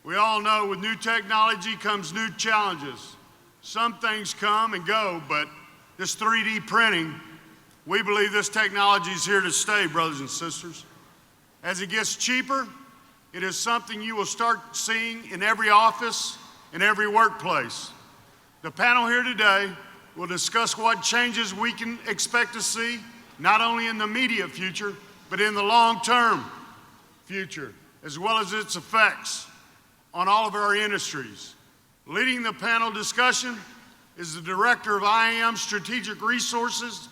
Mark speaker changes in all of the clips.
Speaker 1: We all know with new technology comes new challenges. Some things come and go, but this 3D printing, we believe this technology is here to stay, brothers and sisters. As it gets cheaper, it is something you will start seeing in every office, in every workplace. The panel here today will discuss what changes we can expect to see, not only in the immediate future, but in the long-term future, as well as its effects on all of our industries. Leading the panel discussion is the Director of IAM Strategic Resources,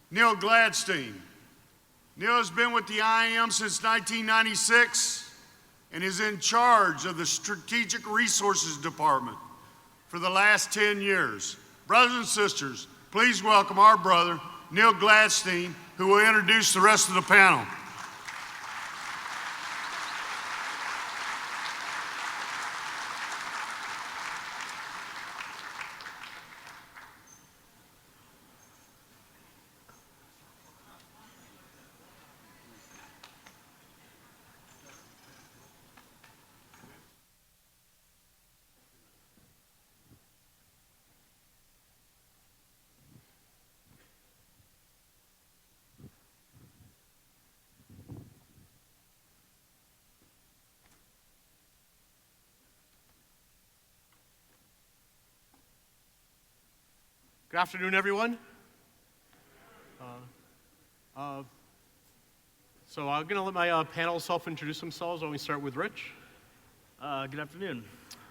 Speaker 1: Neil Gladstein. Neil has been with the IAM since 1996 and is in charge of the Strategic Resources Department for the last 10 years. Brothers and sisters, please welcome our brother, Neil Gladstein, who will introduce the rest of the panel.
Speaker 2: Good afternoon, everyone. So I'm going to let my panel self-introduce themselves. When we start with Rich.
Speaker 3: Good afternoon.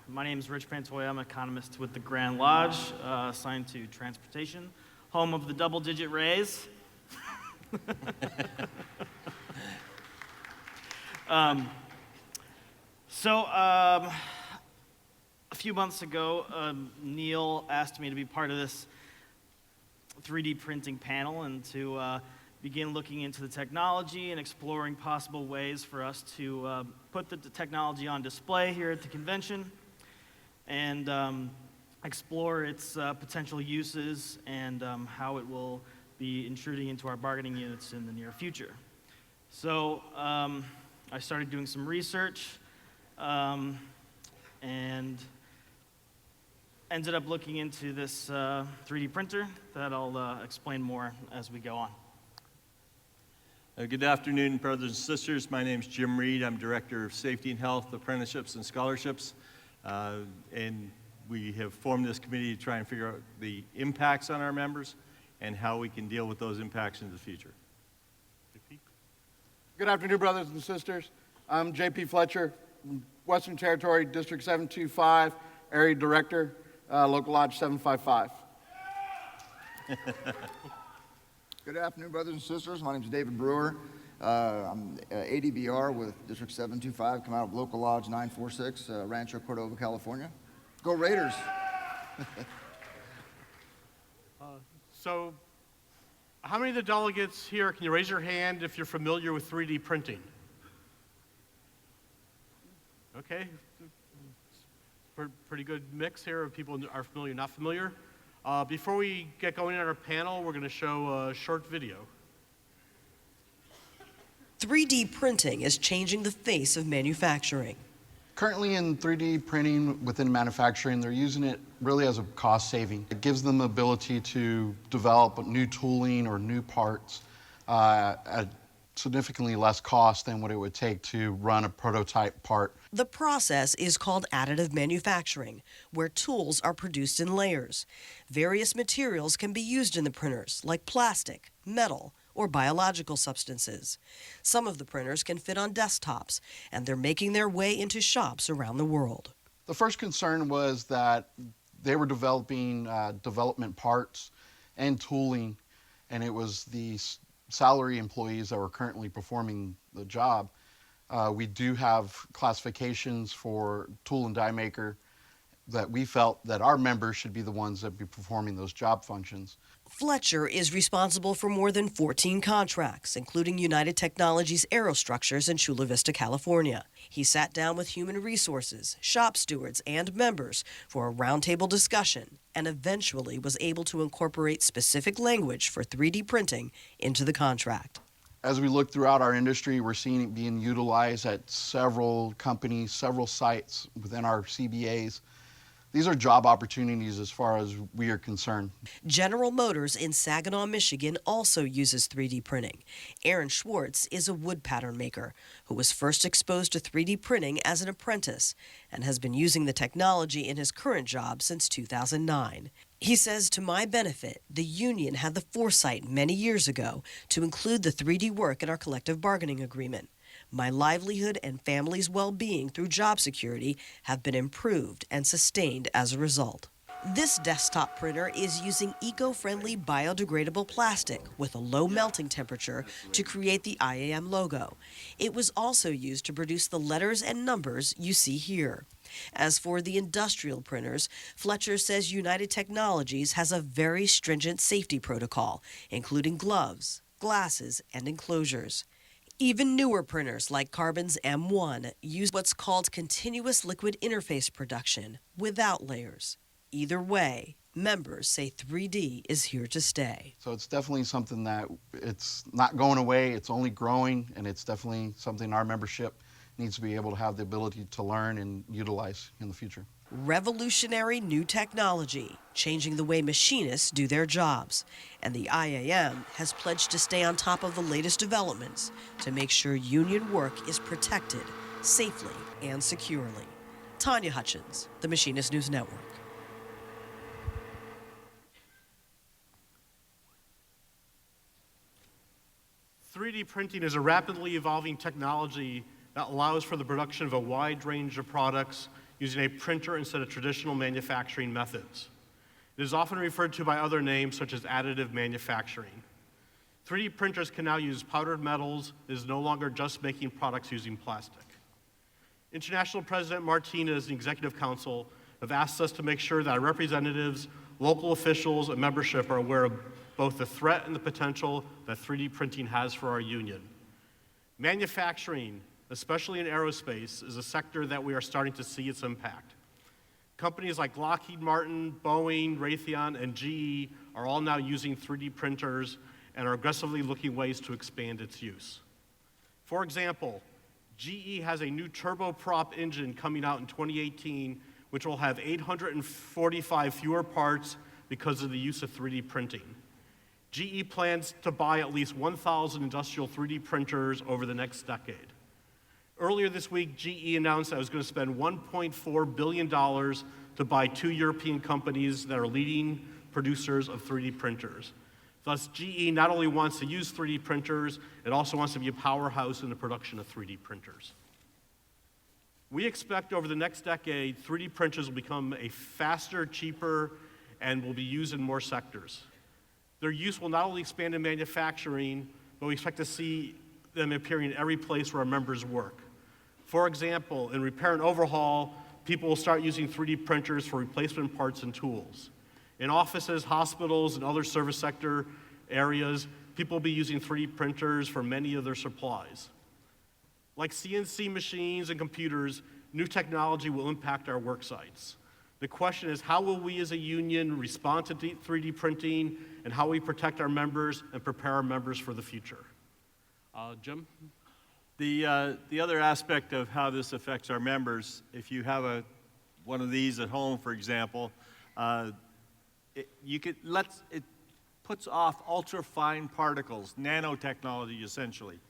Speaker 3: My name is Rich Pantoja. I'm an economist with the Grand Lodge, assigned to transportation, home of the double-digit raise. A few months ago, Neil asked me to be part of this 3D printing panel and to begin looking into the technology and exploring possible ways for us to put the technology on display here at the convention and explore its potential uses and how it will be intruding into our bargaining units in the near future. So I started doing some research and ended up looking into this 3D printer that I'll explain more as we go on.
Speaker 4: Good afternoon, brothers and sisters. My name is Jim Reid. I'm Director of Safety and Health, Apprenticeships, and Scholarships. And we have formed this committee to try and figure out the impacts on our members and how we can deal with those impacts into the future.
Speaker 5: Good afternoon, brothers and sisters. I'm J.P. Fletcher, Western Territory, District 725, Area Director, Local Lodge 755.
Speaker 6: Good afternoon, brothers and sisters. My name is David Brewer. I'm ADBR with District 725, come out of Local Lodge 946, Rancho Cordova, California. Go Raiders!
Speaker 2: So how many of the delegates here, can you raise your hand if you're familiar with 3D printing? Okay. Pretty good mix here of people who are familiar, not familiar. Before we get going on our panel, we're going to show a short video.
Speaker 7: 3D printing is changing the face of manufacturing.
Speaker 5: Currently in 3D printing within manufacturing, they're using it really as a cost saving. It gives them the ability to develop new tooling or new parts at significantly less cost than what it would take to run a prototype part.
Speaker 7: The process is called additive manufacturing, where tools are produced in layers. Various materials can be used in the printers, like plastic, metal, or biological substances. Some of the printers can fit on desktops, and they're making their way into shops around the world.
Speaker 5: The first concern was that they were developing development parts and tooling, and it was the salary employees that were currently performing the job. We do have classifications for tool and die maker that we felt that our members should be the ones that be performing those job functions.
Speaker 7: Fletcher is responsible for more than 14 contracts, including United Technologies Aerostructures in Chula Vista, California. He sat down with human resources, shop stewards, and members for a roundtable discussion and eventually was able to incorporate specific language for 3D printing into the contract.
Speaker 5: As we look throughout our industry, we're seeing it being utilized at several companies, several sites within our CBAs. These are job opportunities as far as we are concerned.
Speaker 7: General Motors in Saginaw, Michigan also uses 3D printing. Aaron Schwartz is a wood pattern maker who was first exposed to 3D printing as an apprentice and has been using the technology in his current job since 2009. He says, to my benefit, the union had the foresight many years ago to include the 3D work in our collective bargaining agreement. My livelihood and family's well-being through job security have been improved and sustained as a result. This desktop printer is using eco-friendly biodegradable plastic with a low melting temperature to create the IAM logo. It was also used to produce the letters and numbers you see here. As for the industrial printers, Fletcher says United Technologies has a very stringent safety protocol, including gloves, glasses, and enclosures. Even newer printers like Carbon's M1 use what's called continuous liquid interface production without layers. Either way, members say 3D is here to stay.
Speaker 5: So it's definitely something that it's not going away, it's only growing, and it's definitely something our membership needs to be able to have the ability to learn and utilize in the future.
Speaker 7: Revolutionary new technology, changing the way machinists do their jobs. And the IAM has pledged to stay on top of the latest developments to make sure union work is protected safely and securely. Tanya Hutchins, the Machinist News Network.
Speaker 2: "3D printing is a rapidly evolving technology that allows for the production of a wide range of products using a printer instead of traditional manufacturing methods. It is often referred to by other names such as additive manufacturing. 3D printers can now use powdered metals. It is no longer just making products using plastic. International President Martinez and the Executive Council have asked us to make sure that our representatives, local officials, and membership are aware of both the threat and the potential that 3D printing has for our union. Manufacturing, especially in aerospace, is a sector that we are starting to see its impact. Companies like Lockheed Martin, Boeing, Raytheon, and GE are all now using 3D printers and are aggressively looking ways to expand its use. For example, GE has a new turboprop engine coming out in 2018, which will have 845 fewer parts because of the use of 3D printing. GE plans to buy at least 1,000 industrial 3D printers over the next decade. Earlier this week, GE announced that it was going to spend $1.4 billion to buy 2 European companies that are leading producers of 3D printers. Thus, GE not only wants to use 3D printers, it also wants to be a powerhouse in the production of 3D printers. We expect over the next decade, 3D printers will become a faster, cheaper, and will be used in more sectors. Their use will not only expand in manufacturing, but we expect to see them appearing in every place where our members work. For example, in repair and overhaul, people will start using 3D printers for replacement parts and tools. In offices, hospitals, and other service sector areas, people will be using 3D printers for many of their supplies. Like CNC machines and computers, new technology will impact our work sites. The question is, how will we as a union respond to 3D printing, and how we protect our members and prepare our members for the future? Jim?
Speaker 4: The other aspect of how this affects our members, if you have one of these at home, for example, it puts off ultra-fine particles, nanotechnology essentially.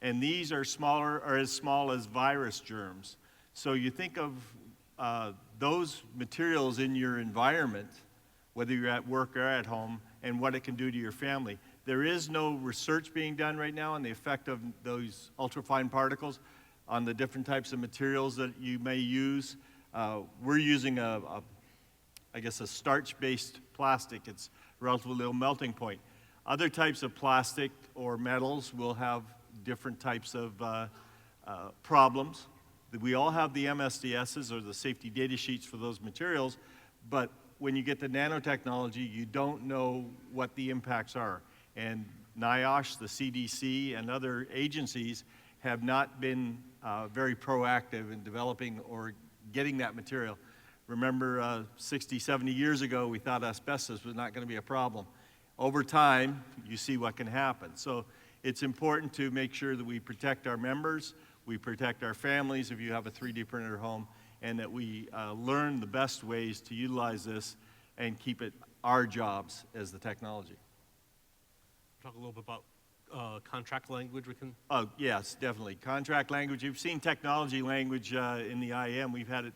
Speaker 4: And these are smaller, or as small as virus germs. So you think of those materials in your environment, whether you're at work or at home, and what it can do to your family. There is no research being done right now on the effect of those ultrafine particles on the different types of materials that you may use. We're using I guess a starch-based plastic. It's relatively low melting point. Other types of plastic or metals will have different types of problems. We all have the MSDSs, or the safety data sheets for those materials, but when you get to nanotechnology, you don't know what the impacts are. And NIOSH, the CDC, and other agencies have not been very proactive in developing or getting that material. Remember, 60, 70 years ago, we thought asbestos was not going to be a problem. Over time, you see what can happen. So it's important to make sure that we protect our members, we protect our families if you have a 3D printer at home, and that we learn the best ways to utilize this and keep it our jobs as the technology.
Speaker 2: Talk a little bit about contract language we can.
Speaker 4: Oh, yes, definitely. Contract language. You've seen technology language in the IM. We've had it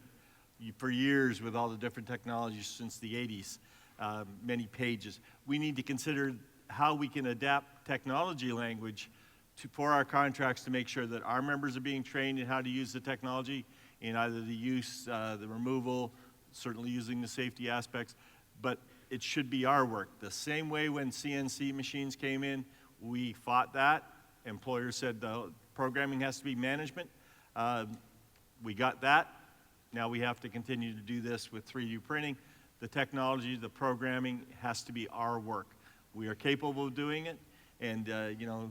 Speaker 4: for years with all the different technologies since the 80s, many pages. We need to consider how we can adapt technology language for our contracts to make sure that our members are being trained in how to use the technology in either the use, the removal, certainly using the safety aspects, but it should be our work. The same way when CNC machines came in, we fought that. Employers said the programming has to be management. We got that. Now we have to continue to do this with 3D printing. The technology, the programming has to be our work. We are capable of doing it, and you know,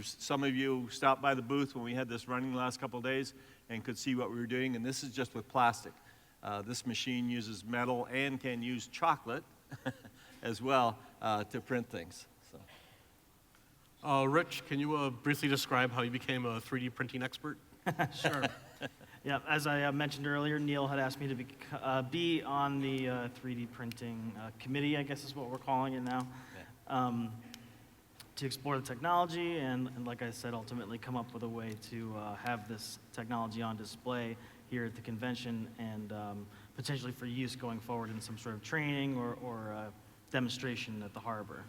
Speaker 4: some of you stopped by the booth when we had this running the last couple of days and could see what we were doing, and this is just with plastic. This machine uses metal and can use chocolate as well to print things. So.
Speaker 2: Rich, can you briefly describe how you became a 3D printing expert?
Speaker 3: Sure. Yeah, as I mentioned earlier, Neil had asked me to be on the 3D printing committee, I guess is what we're calling it now, to explore the technology and, like I said, ultimately come up with a way to have this technology on display here at the convention and potentially for use going forward in some sort of training or demonstration at the harbor.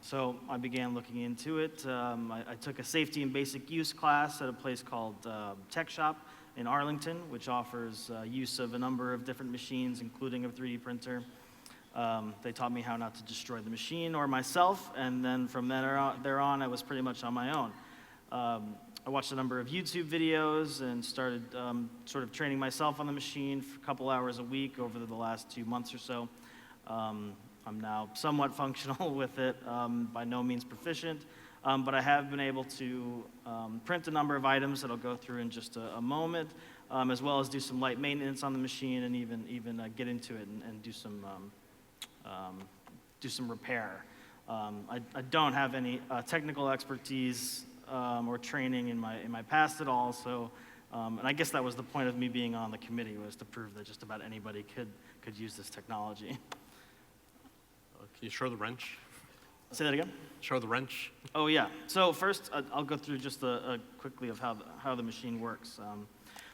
Speaker 3: So I began looking into it. I took a safety and basic use class at a place called Tech Shop in Arlington, which offers use of a number of different machines, including a 3D printer. They taught me how not to destroy the machine or myself, and then from there on, I was pretty much on my own. I watched a number of YouTube videos and started sort of training myself on the machine for a couple hours a week over the last 2 months or so. I'm now somewhat functional with it, by no means proficient, but I have been able to print a number of items that I'll go through in just a moment, as well as do some light maintenance on the machine and even get into it and do some repair. I don't have any technical expertise or training in my past at all, so and I guess that was the point of me being on the committee, was to prove that just about anybody could use this technology.
Speaker 2: Can you show the wrench?
Speaker 3: Say that again?
Speaker 2: Show the wrench.
Speaker 3: Oh yeah. So first, I'll go through just quickly of how the machine works.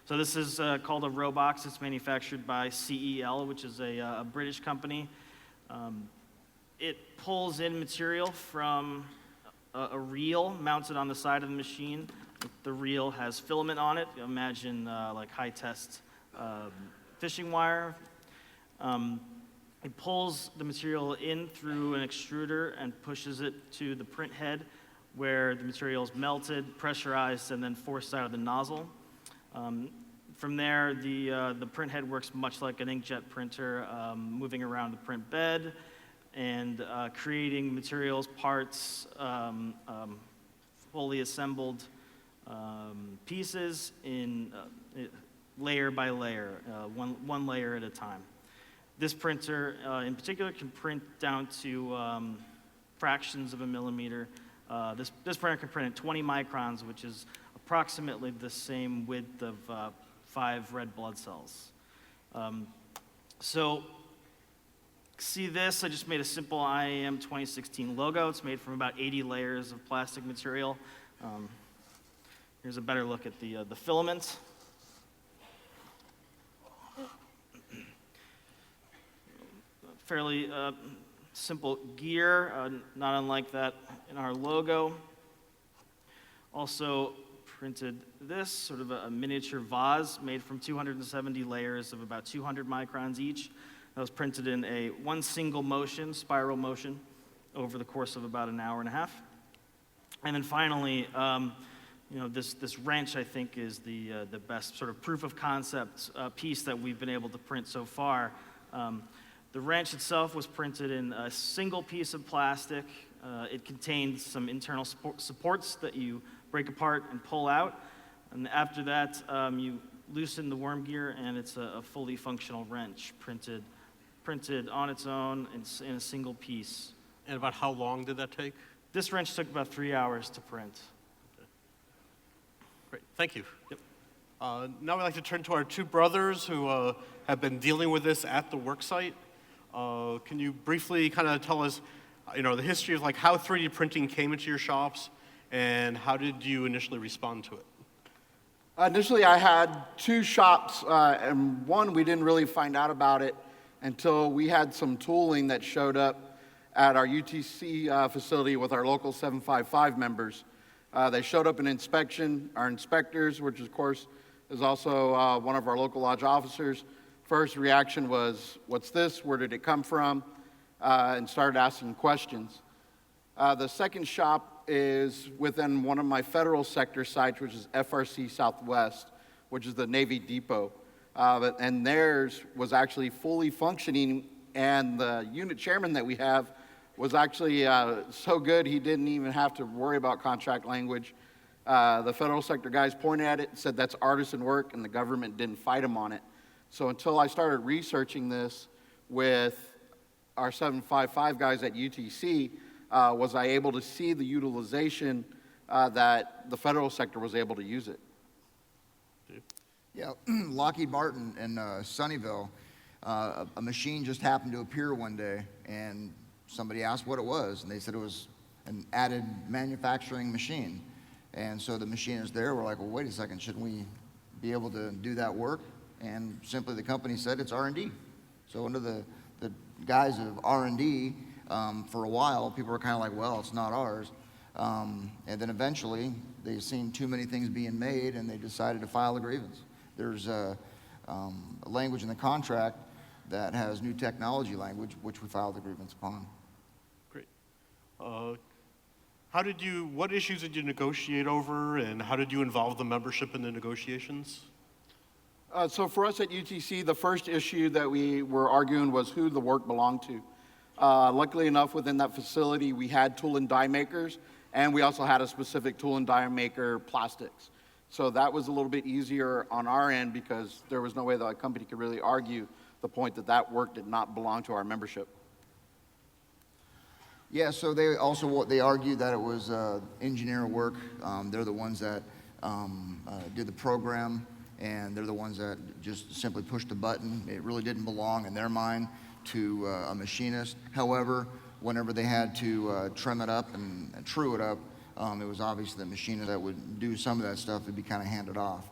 Speaker 3: So this is called a Robox. It's manufactured by CEL, which is a British company. It pulls in material from a reel mounted on the side of the machine. The reel has filament on it. Imagine like high-test fishing wire. It pulls the material in through an extruder and pushes it to the print head, where the material is melted, pressurized, and then forced out of the nozzle. From there, the print head works much like an inkjet printer, moving around the print bed and creating materials, parts, fully assembled pieces in layer by layer, one layer at a time. This printer, in particular, can print down to fractions of a millimeter. This printer can print at 20 microns, which is approximately the same width of 5 red blood cells. So, see this? I just made a simple IAM 2016 logo. It's made from about 80 layers of plastic material. Here's a better look at the filament. Fairly simple gear, not unlike that in our logo. Also printed this, sort of a miniature vase made from 270 layers of about 200 microns each. That was printed in one single motion, spiral motion, over the course of about an hour and a half. And then finally, this wrench, I think, is the best sort of proof of concept piece that we've been able to print so far. The wrench itself was printed in a single piece of plastic. It contained some internal supports that you break apart and pull out. And after that, you loosen the worm gear, and it's a fully functional wrench printed on its own in a single piece.
Speaker 2: And about how long did that take?
Speaker 3: This wrench took about 3 hours to print.
Speaker 2: Great, thank you. Yep. Now we'd like to turn to our two brothers who have been dealing with this at the work site. Can you briefly kind of tell us, the history of like how 3D printing came into your shops and how did you initially respond to it?
Speaker 5: Initially, I had two shops, and one, we didn't really find out about it until we had some tooling that showed up at our UTC facility with our local 755 members. They showed up in inspection. Our inspectors, which of course is also one of our local lodge officers, first reaction was, "What's this? Where did it come from?" And started asking questions. The second shop is within one of my federal sector sites, which is FRC Southwest, which is the Navy Depot. And theirs was actually fully functioning, and the unit chairman that we have was actually so good he didn't even have to worry about contract language. The federal sector guys pointed at it and said that's artisan work, and the government didn't fight him on it. So until I started researching this with our 755 guys at UTC, was I able to see the utilization that the federal sector was able to use it.
Speaker 6: Yeah, Lockheed Martin in Sunnyvale, a machine just happened to appear one day, and somebody asked what it was, and they said it was an added manufacturing machine. And so the machine is there. We're like, well, wait a second, shouldn't we be able to do that work? And simply the company said it's R&D. So under the guise of R&D, for a while, people were kind of like, well, it's not ours. And then eventually, they've seen too many things being made, and they decided to file a grievance. There's a language in the contract that has new technology language, which we filed a grievance upon.
Speaker 2: Great. What issues did you negotiate over, and how did you involve the membership in the negotiations?
Speaker 5: So for us at UTC, the first issue that we were arguing was who the work belonged to. Luckily enough, within that facility, we had tool and die makers, and we also had a specific tool and die maker plastics. So that was a little bit easier on our end because there was no way that a company could really argue the point that that work did not belong to our membership.
Speaker 6: Yeah, so they argued that it was engineer work. They're the ones that did the program, and they're the ones that just simply pushed the button. It really didn't belong in their mind to a machinist. However, whenever they had to trim it up and true it up, it was obvious the machinist that would do some of that stuff would be kind of handed off.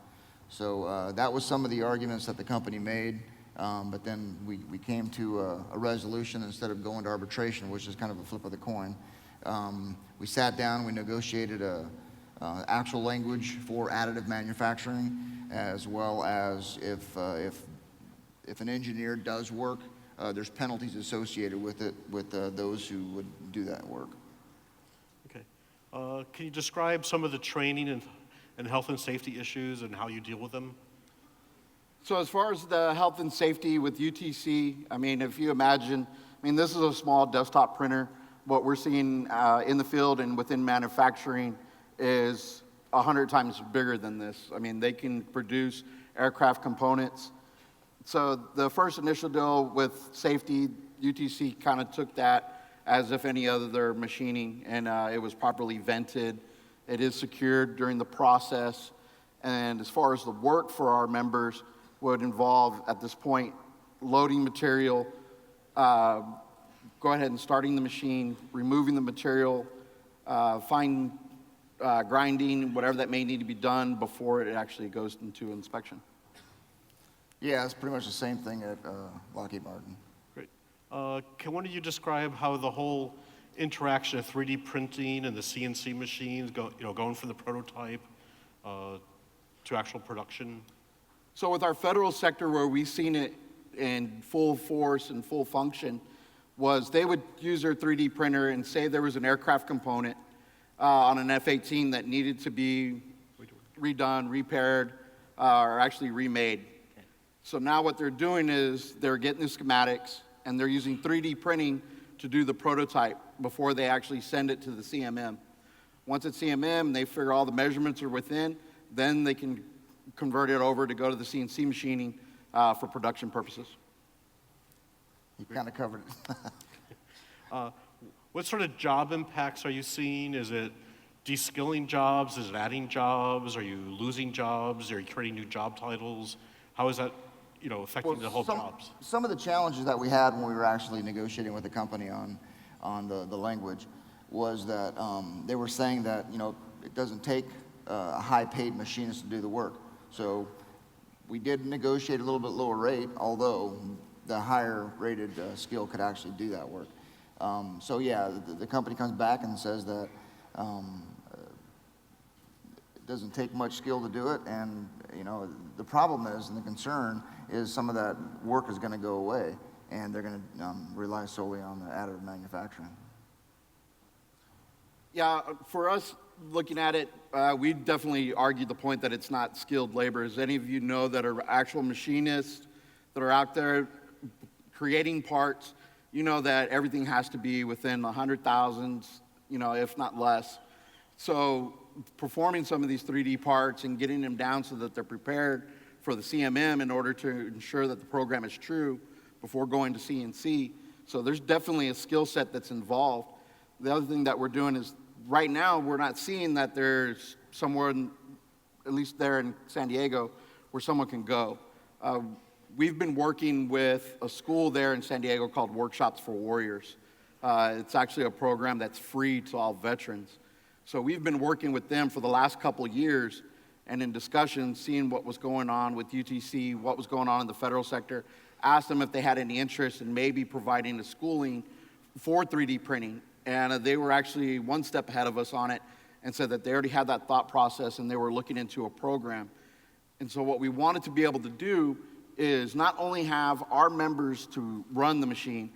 Speaker 6: So that was some of the arguments that the company made, but then we came to a resolution instead of going to arbitration, which is kind of a flip of the coin. We sat down, we negotiated actual language for additive manufacturing, as well as if an engineer does work, there's penalties associated with it, with those who would do that work.
Speaker 2: Okay. Can you describe some of the training and health and safety issues and how you deal with them?
Speaker 5: So as far as the health and safety with UTC, I mean, if you imagine, this is a small desktop printer. What we're seeing in the field and within manufacturing is 100 times bigger than this. I mean, they can produce aircraft components. So the first initial deal with safety, UTC kind of took that as if any other machining, and it was properly vented. It is secured during the process. And as far as the work for our members would involve, at this point, loading material, go ahead and starting the machine, removing the material, fine grinding, whatever that may need to be done before it actually goes into inspection.
Speaker 6: Yeah, it's pretty much the same thing at Lockheed Martin.
Speaker 2: Great. Can one of you describe how the whole interaction of 3D printing and the CNC machines, going from the prototype to actual production?
Speaker 5: So with our federal sector, where we've seen it in full force and full function, was they would use their 3D printer and say there was an aircraft component on an F-18 that needed to be redone, repaired, or actually remade. So now what they're doing is they're getting the schematics and they're using 3D printing to do the prototype before they actually send it to the CMM. Once it's CMM, they figure all the measurements are within, then they can convert it over to go to the CNC machining for production purposes.
Speaker 6: You kind of covered it.
Speaker 2: What sort of job impacts are you seeing? Is it de-skilling jobs? Is it adding jobs? Are you losing jobs? Are you creating new job titles? How is that, affecting the whole jobs?
Speaker 6: Some of the challenges that we had when we were actually negotiating with the company on the language was that they were saying that, it doesn't take a high-paid machinist to do the work. So we did negotiate a little bit lower rate, although the higher rated skill could actually do that work. So yeah, the company comes back and says that it doesn't take much skill to do it, and the problem is, and the concern is, some of that work is going to go away, and they're going to rely solely on the additive manufacturing.
Speaker 5: Yeah, for us, looking at it, we definitely argued the point that it's not skilled labor. As any of you know that are actual machinists that are out there creating parts, you know that everything has to be within the 100,000s, if not less. So performing some of these 3D parts and getting them down so that they're prepared for the CMM in order to ensure that the program is true before going to CNC. So there's definitely a skill set that's involved. The other thing that we're doing is, right now, we're not seeing that there's somewhere, at least there in San Diego, where someone can go. We've been working with a school there in San Diego called Workshops for Warriors. It's actually a program that's free to all veterans. So we've been working with them for the last couple of years, and in discussions, seeing what was going on with UTC, what was going on in the federal sector, asked them if they had any interest in maybe providing a schooling for 3D printing. And they were actually one step ahead of us on it and said that they already had that thought process and they were looking into a program. And so what we wanted to be able to do is not only have our members to run the machine,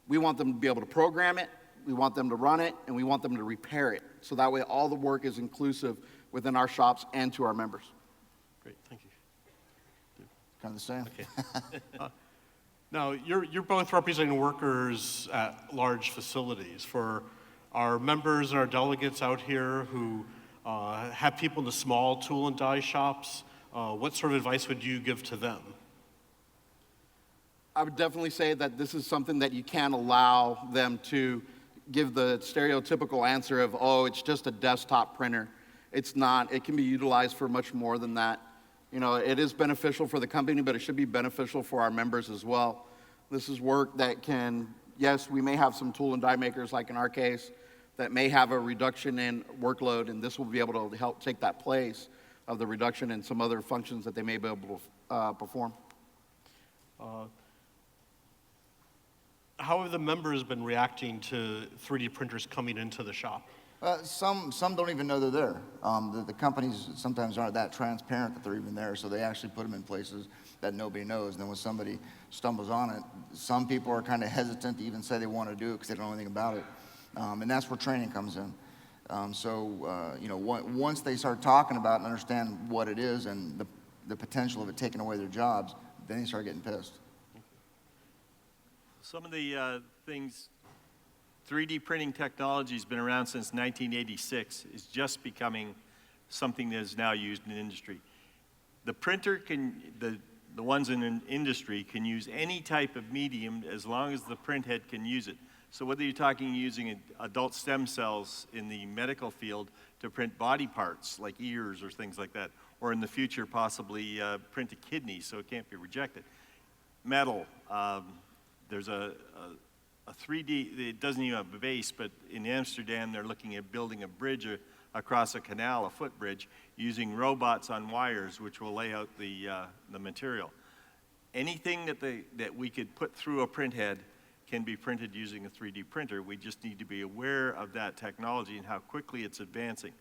Speaker 5: we want them to be able to program it, we want them to run it, and we want them to repair it. So that way all the work is inclusive within our shops and to our members.
Speaker 2: Great, thank you.
Speaker 6: Kind of the same.
Speaker 2: Okay. Now, you're both representing workers at large facilities. For our members and our delegates out here who have people in the small tool and die shops, what sort of advice would you give to them?
Speaker 5: I would definitely say that this is something that you can't allow them to give the stereotypical answer of, oh, it's just a desktop printer. It's not. It can be utilized for much more than that. It is beneficial for the company, but it should be beneficial for our members as well. This is work that can, yes, we may have some tool and die makers, like in our case, that may have a reduction in workload, and this will be able to help take that place of the reduction in some other functions that they may be able to perform.
Speaker 2: How have the members been reacting to 3D printers coming into the shop?
Speaker 6: Some don't even know they're there. The companies sometimes aren't that transparent that they're even there, so they actually put them in places that nobody knows. And then when somebody stumbles on it, some people are kind of hesitant to even say they want to do it because they don't know anything about it. And that's where training comes in. Once they start talking about and understand what it is and the potential of it taking away their jobs, then they start getting pissed.
Speaker 4: Some of the things, 3D printing technology has been around since 1986. It's just becoming something that is now used in industry. The printer the ones in industry can use any type of medium as long as the print head can use it. So whether you're talking using adult stem cells in the medical field to print body parts like ears or things like that, or in the future possibly print a kidney so it can't be rejected. Metal, there's a 3D, it doesn't even have a base, but in Amsterdam they're looking at building a bridge across a canal, a footbridge, using robots on wires which will lay out the material. Anything that we could put through a print head can be printed using a 3D printer. We just need to be aware of that technology and how quickly it's advancing.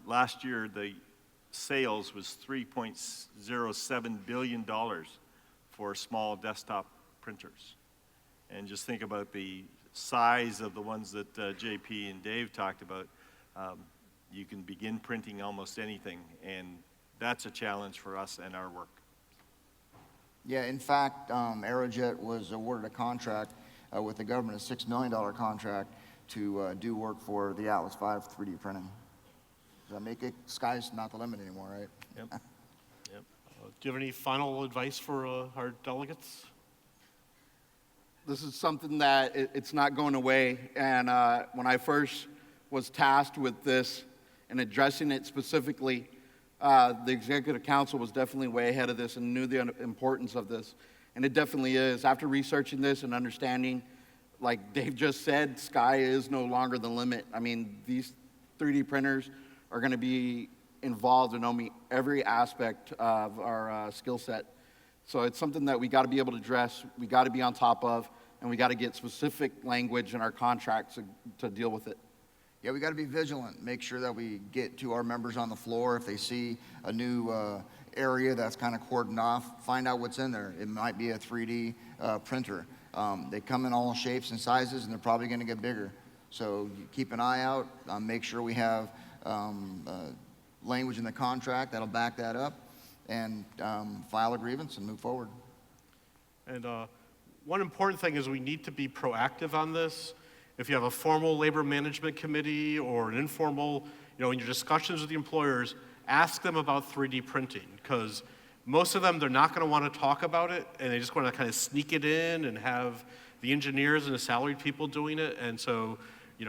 Speaker 4: Last year the sales was $3.07 billion for small desktop printers. And just think about the size of the ones that JP and Dave talked about. You can begin printing almost anything, and that's a challenge for us and our work.
Speaker 6: Yeah, in fact, Aerojet was awarded a contract with the government, a $6 million contract to do work for the Atlas V 3D printing. Does that make it, sky's not the limit anymore, right?
Speaker 2: Yep. Yep. Do you have any final advice for our delegates?
Speaker 5: this is something that it's not going away. And when I first was tasked with this and addressing it specifically, the Executive Council was definitely way ahead of this and knew the importance of this. And it definitely is. After researching this and understanding, like Dave just said, sky is no longer the limit. I mean, these 3D printers are going to be involved in almost every aspect of our skill set. So it's something that we got to be able to address, we got to be on top of, and we got to get specific language in our contracts to deal with it.
Speaker 6: Yeah, we got to be vigilant, make sure that we get to our members on the floor. If they see a new area that's kind of cordoned off, find out what's in there. It might be a 3D printer. They come in all shapes and sizes, and they're probably going to get bigger. So keep an eye out, make sure we have language in the contract that'll back that up, and file a grievance and move forward.
Speaker 2: And one important thing is we need to be proactive on this. If you have a formal labor management committee or an informal, in your discussions with the employers, ask them about 3D printing, because most of them, they're not going to want to talk about it, and they just want to kind of sneak it in and have the engineers and the salaried people doing it. And so,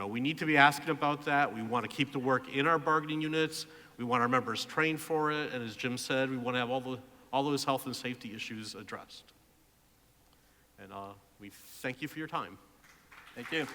Speaker 2: we need to be asking about that. We want to keep the work in our bargaining units. We want our members trained for it, and as Jim said, we want to have all those health and safety issues addressed. And we thank you for your time.
Speaker 4: Thank you.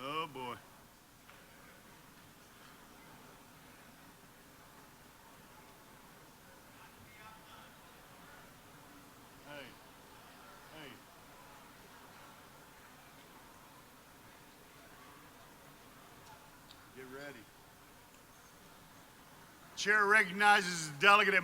Speaker 1: Oh, boy. Hey. Get ready. Chair recognizes the delegate at